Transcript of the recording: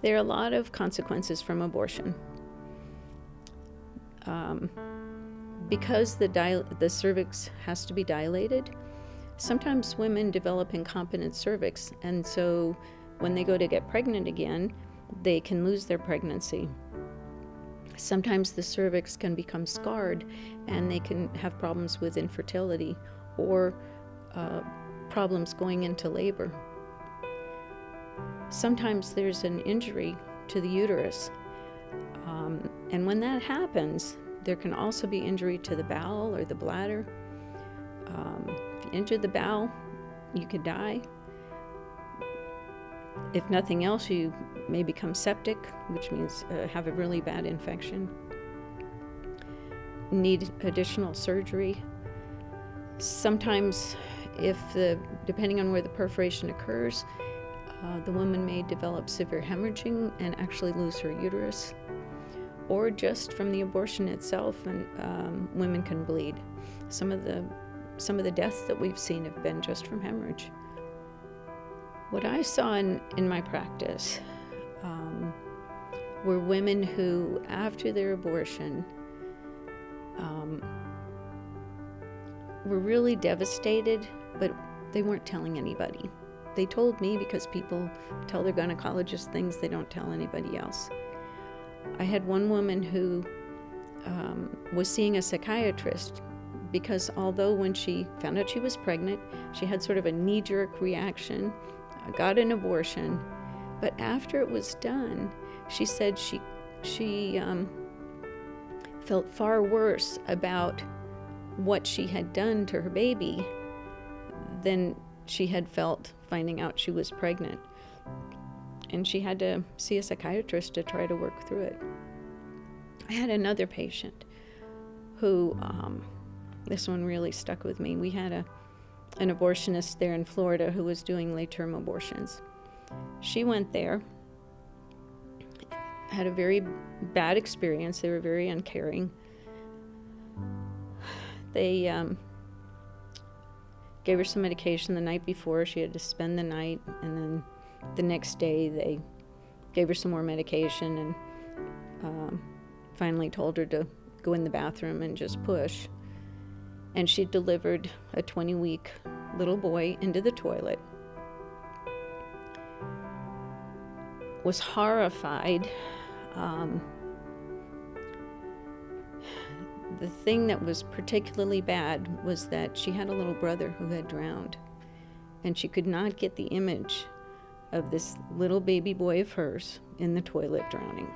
There are a lot of consequences from abortion. Because the cervix has to be dilated, sometimes women develop incontinent cervix, and so when they go to get pregnant again, they can lose their pregnancy. Sometimes the cervix can become scarred, and they can have problems with infertility or problems going into labor. Sometimes there's an injury to the uterus, and when that happens, there can also be injury to the bowel or the bladder. If you injure the bowel, you could die. If nothing else, you may become septic, which means have a really bad infection. Need additional surgery. Sometimes, depending on where the perforation occurs, the woman may develop severe hemorrhaging and actually lose her uterus. Or just from the abortion itself, and women can bleed. Some of the deaths that we've seen have been just from hemorrhage. What I saw in my practice were women who, after their abortion, were really devastated, but they weren't telling anybody. They told me because people tell their gynecologists things they don't tell anybody else. I had one woman who was seeing a psychiatrist because although when she found out she was pregnant, she had sort of a knee-jerk reaction, got an abortion, but after it was done, she said she felt far worse about what she had done to her baby than she had felt finding out she was pregnant. And she had to see a psychiatrist to try to work through it. I had another patient who, this one really stuck with me. We had an abortionist there in Florida who was doing late-term abortions. She went there, had a very bad experience. They were very uncaring. They gave her some medication the night before. She had to spend the night, and then the next day they gave her some more medication and finally told her to go in the bathroom and just push. And she delivered a 20-week little boy into the toilet. Was horrified. The thing that was particularly bad was that she had a little brother who had drowned, and she could not get the image of this little baby boy of hers in the toilet drowning.